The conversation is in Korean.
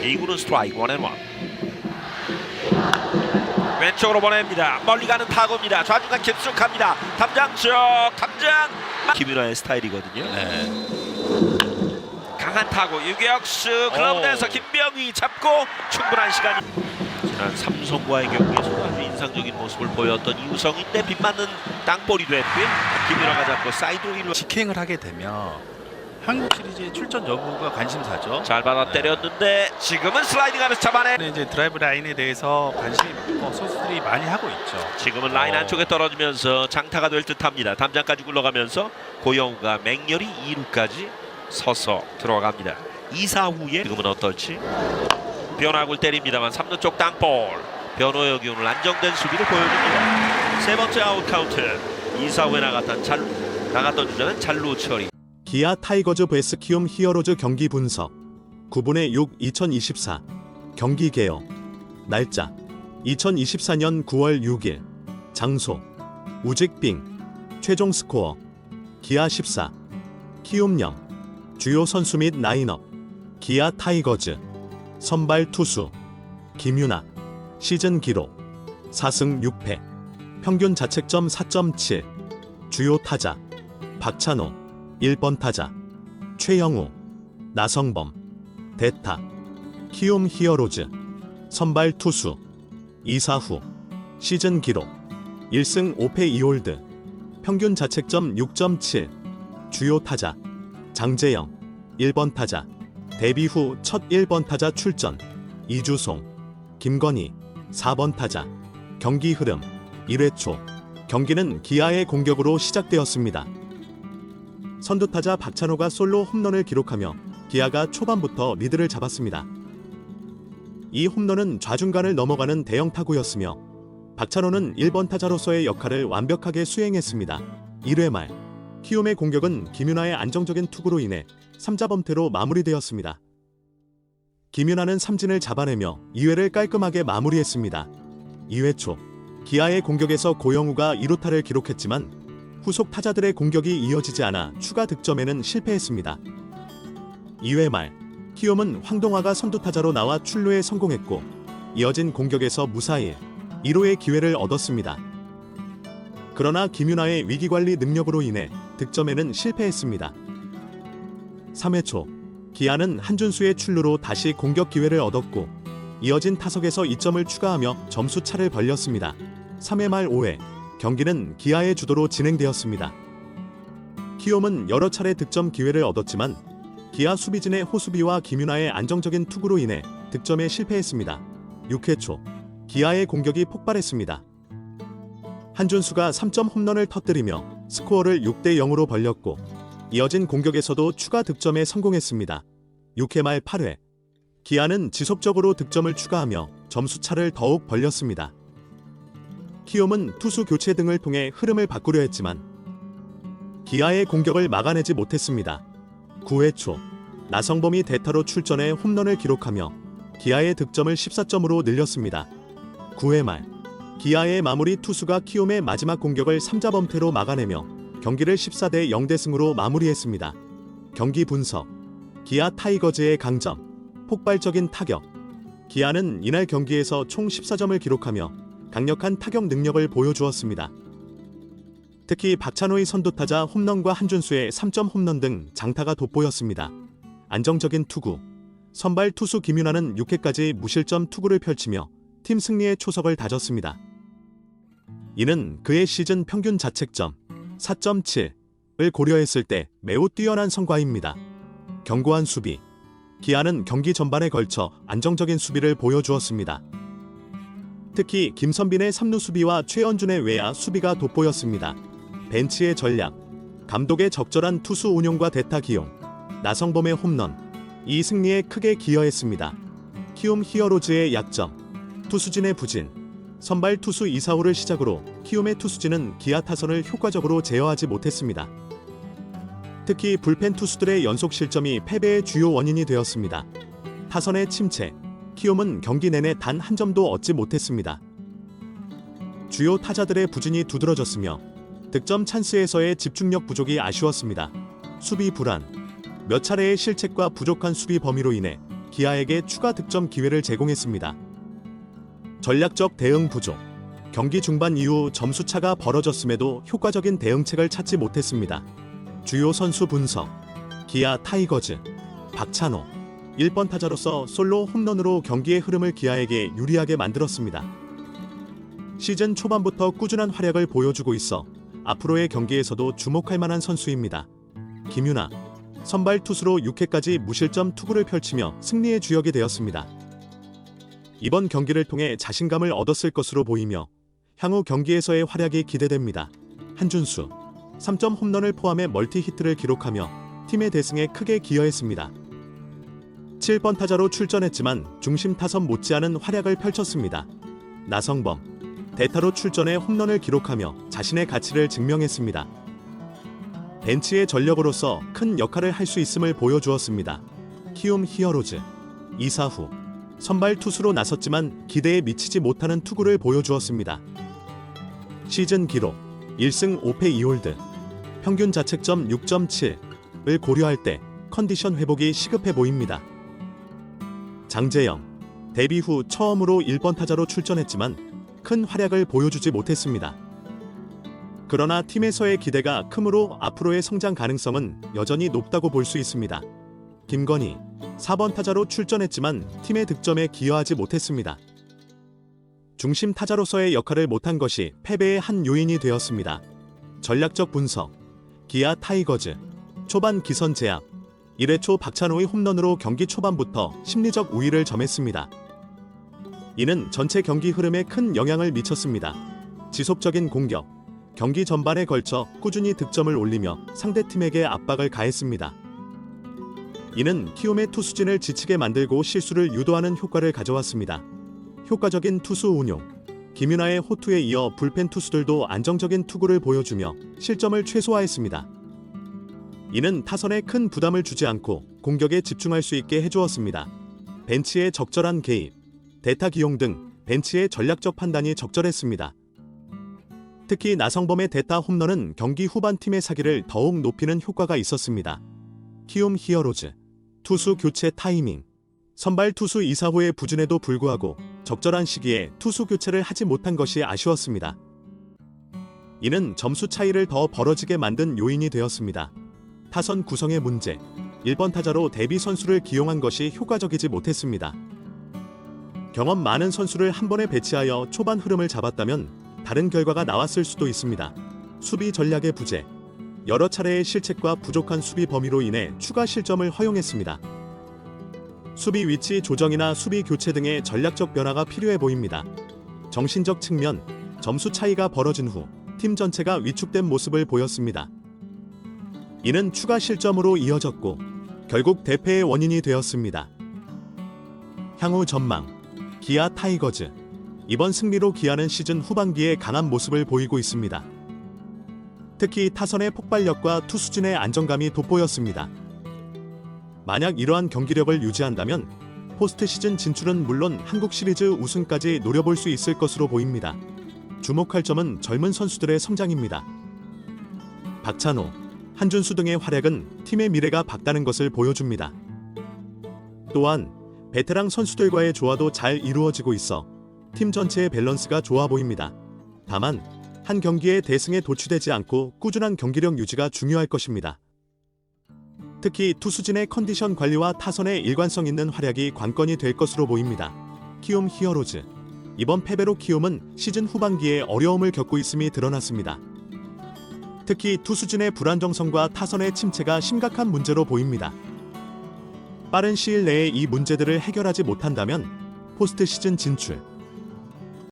2구는 스트라이크 1&1. 왼쪽으로 보냅니다. 멀리 가는 타구입니다. 좌중간 깊숙합니다. 담장 쪽 담장. 김윤아의 스타일이거든요. 강한 타구 유격수 글러브에서 김병희 잡고 충분한 시간이. 지난 삼성과의 경기에서도 아주 인상적인 모습을 보였던 이우성인데 빗맞는 땅볼이 됐고요. 김윤아가 잡고 사이드 힐로 직행을 하게 되면 한국 시리즈의 출전 여부가 관심사죠. 잘 받아 때렸는데 지금은 슬라이딩하면서 잡아내. 이제 드라이브 라인에 대해서 관심이 많고 선수들이 많이 하고 있죠. 지금은 라인 안쪽에 떨어지면서 장타가 될 듯합니다. 담장까지 굴러가면서 고영우가 맹렬히 2루까지 서서 들어갑니다. 2사 후에 지금은 어떨지. 변화구를 때립니다만 3루 쪽 땅볼. 변호혁이 오늘 안정된 수비를 보여줍니다. 세 번째 아웃 카운트. 2사 후에 나갔던 주자는 잘루 처리. 기아 타이거즈 vs 키움 히어로즈 경기 분석 9분의 6 2024 경기 개요 날짜 2024년 9월 6일 장소 우직빙 최종 스코어 기아 14 키움 0 주요 선수 및 라인업 기아 타이거즈 선발 투수 김윤아 시즌 기록 4승 6패 평균 자책점 4.7 주요 타자 박찬호 1번 타자 최영우, 나성범, 대타, 키움 히어로즈 선발 투수 이사후 시즌 기록 1승 5패 2홀드 평균 자책점 6.7 주요 타자 장재영 1번 타자 데뷔 후 첫 1번 타자 출전 이주송, 김건희 4번 타자 경기 흐름 1회 초 경기는 기아의 공격으로 시작되었습니다. 선두타자 박찬호가 솔로 홈런을 기록하며 기아가 초반부터 리드를 잡았습니다. 이 홈런은 좌중간을 넘어가는 대형 타구였으며 박찬호는 1번 타자로서의 역할을 완벽하게 수행했습니다. 1회 말 키움의 공격은 김윤아의 안정적인 투구로 인해 3자 범퇴로 마무리되었습니다. 김윤아는 삼진을 잡아내며 2회를 깔끔하게 마무리했습니다. 2회 초 기아의 공격에서 고영우가 2루타를 기록했지만 후속 타자들의 공격이 이어지지 않아 추가 득점에는 실패했습니다. 2회 말 키움은 황동화가 선두타자로 나와 출루에 성공했고 이어진 공격에서 무사히 1호의 기회를 얻었습니다. 그러나 김윤아의 위기관리 능력으로 인해 득점에는 실패했습니다. 3회 초 기아는 한준수의 출루로 다시 공격 기회를 얻었고 이어진 타석에서 2점을 추가하며 점수차를 벌렸습니다. 3회 말 5회 경기는 기아의 주도로 진행되었습니다. 키움은 여러 차례 득점 기회를 얻었지만 기아 수비진의 호수비와 김윤아의 안정적인 투구로 인해 득점에 실패했습니다. 6회 초 기아의 공격이 폭발했습니다. 한준수가 3점 홈런을 터뜨리며 스코어를 6대 0으로 벌렸고 이어진 공격에서도 추가 득점에 성공했습니다. 6회 말 8회 기아는 지속적으로 득점을 추가하며 점수차를 더욱 벌렸습니다. 키움은 투수 교체 등을 통해 흐름을 바꾸려 했지만 기아의 공격을 막아내지 못했습니다. 9회 초 나성범이 대타로 출전해 홈런을 기록하며 기아의 득점을 14점으로 늘렸습니다. 9회 말 기아의 마무리 투수가 키움의 마지막 공격을 3자 범퇴로 막아내며 경기를 14대 0대승으로 마무리했습니다. 경기 분석 기아 타이거즈의 강점 폭발적인 타격 기아는 이날 경기에서 총 14점을 기록하며 강력한 타격 능력을 보여주었습니다. 특히 박찬호의 선두타자 홈런과 한준수의 3점 홈런 등 장타가 돋보였습니다. 안정적인 투구 선발 투수 김윤아는 6회까지 무실점 투구를 펼치며 팀 승리의 초석을 다졌습니다. 이는 그의 시즌 평균 자책점 4.7을 고려했을 때 매우 뛰어난 성과입니다. 견고한 수비 기아는 경기 전반에 걸쳐 안정적인 수비를 보여주었습니다. 특히 김선빈의 3루 수비와 최恩준의 외야 수비가 돋보였습니다. 벤치의 전략, 감독의 적절한 투수 운용과 대타 기용, 나성범의 홈런, 이 승리에 크게 기여했습니다. 키움 히어로즈의 약점, 투수진의 부진, 선발 투수 이사호를 시작으로 키움의 투수진은 기아 타선을 효과적으로 제어하지 못했습니다. 특히 불펜 투수들의 연속 실점이 패배의 주요 원인이 되었습니다. 타선의 침체, 키움은 경기 내내 단 한 점도 얻지 못했습니다. 주요 타자들의 부진이 두드러졌으며 득점 찬스에서의 집중력 부족이 아쉬웠습니다. 수비 불안, 몇 차례의 실책과 부족한 수비 범위로 인해 기아에게 추가 득점 기회를 제공했습니다. 전략적 대응 부족. 경기 중반 이후 점수차가 벌어졌음에도 효과적인 대응책을 찾지 못했습니다. 주요 선수 분석. 기아 타이거즈 박찬호 1번 타자로서 솔로 홈런으로 경기의 흐름을 기아에게 유리하게 만들었습니다. 시즌 초반부터 꾸준한 활약을 보여주고 있어 앞으로의 경기에서도 주목할 만한 선수입니다. 김윤아 선발 투수로 6회까지 무실점 투구를 펼치며 승리의 주역이 되었습니다. 이번 경기를 통해 자신감을 얻었을 것으로 보이며 향후 경기에서의 활약이 기대됩니다. 한준수 3점 홈런을 포함해 멀티히트를 기록하며 팀의 대승에 크게 기여했습니다. 7번 타자로 출전했지만 중심 타선 못지않은 활약을 펼쳤습니다. 나성범 대타로 출전해 홈런을 기록하며 자신의 가치를 증명했습니다. 벤치의 전력으로서 큰 역할을 할 수 있음을 보여주었습니다. 키움 히어로즈 이사후 선발 투수로 나섰지만 기대에 미치지 못하는 투구를 보여주었습니다. 시즌 기록 1승 5패 2홀드 평균 자책점 6.7을 고려할 때 컨디션 회복이 시급해 보입니다. 장재영 데뷔 후 처음으로 1번 타자로 출전했지만 큰 활약을 보여주지 못했습니다. 그러나 팀에서의 기대가 크므로 앞으로의 성장 가능성은 여전히 높다고 볼 수 있습니다. 김건희 4번 타자로 출전했지만 팀의 득점에 기여하지 못했습니다. 중심 타자로서의 역할을 못한 것이 패배의 한 요인이 되었습니다. 전략적 분석 기아 타이거즈 초반 기선 제압 1회 초 박찬호의 홈런으로 경기 초반부터 심리적 우위를 점했습니다. 이는 전체 경기 흐름에 큰 영향을 미쳤습니다. 지속적인 공격 경기 전반에 걸쳐 꾸준히 득점을 올리며 상대팀에게 압박을 가했습니다. 이는 키움의 투수진을 지치게 만들고 실수를 유도하는 효과를 가져왔습니다. 효과적인 투수 운용 김윤아의 호투에 이어 불펜 투수들도 안정적인 투구를 보여주며 실점을 최소화했습니다. 이는 타선에 큰 부담을 주지 않고 공격에 집중할 수 있게 해주었습니다. 벤치의 적절한 개입, 대타 기용 등 벤치의 전략적 판단이 적절했습니다. 특히 나성범의 대타 홈런은 경기 후반 팀의 사기를 더욱 높이는 효과가 있었습니다. 키움 히어로즈 투수 교체 타이밍 선발 투수 이사후의 부진에도 불구하고 적절한 시기에 투수 교체를 하지 못한 것이 아쉬웠습니다. 이는 점수 차이를 더 벌어지게 만든 요인이 되었습니다. 타선 구성의 문제 1번 타자로 데뷔 선수를 기용한 것이 효과적이지 못했습니다. 경험 많은 선수를 한 번에 배치하여 초반 흐름을 잡았다면 다른 결과가 나왔을 수도 있습니다. 수비 전략의 부재 여러 차례의 실책과 부족한 수비 범위로 인해 추가 실점을 허용했습니다. 수비 위치 조정이나 수비 교체 등의 전략적 변화가 필요해 보입니다. 정신적 측면 점수 차이가 벌어진 후 팀 전체가 위축된 모습을 보였습니다. 이는 추가 실점으로 이어졌고 결국 대패의 원인이 되었습니다. 향후 전망 기아 타이거즈 이번 승리로 기아는 시즌 후반기에 강한 모습을 보이고 있습니다. 특히 타선의 폭발력과 투수진의 안정감이 돋보였습니다. 만약 이러한 경기력을 유지한다면 포스트 시즌 진출은 물론 한국 시리즈 우승까지 노려볼 수 있을 것으로 보입니다. 주목할 점은 젊은 선수들의 성장입니다. 박찬호, 한준수 등의 활약은 팀의 미래가 밝다는 것을 보여줍니다. 또한 베테랑 선수들과의 조화도 잘 이루어지고 있어 팀 전체의 밸런스가 좋아 보입니다. 다만 한 경기에 대승에 도취되지 않고 꾸준한 경기력 유지가 중요할 것입니다. 특히 투수진의 컨디션 관리와 타선의 일관성 있는 활약이 관건이 될 것으로 보입니다. 키움 히어로즈 이번 패배로 키움은 시즌 후반기에 어려움을 겪고 있음이 드러났습니다. 특히 투수진의 불안정성과 타선의 침체가 심각한 문제로 보입니다. 빠른 시일 내에 이 문제들을 해결하지 못한다면 포스트 시즌 진출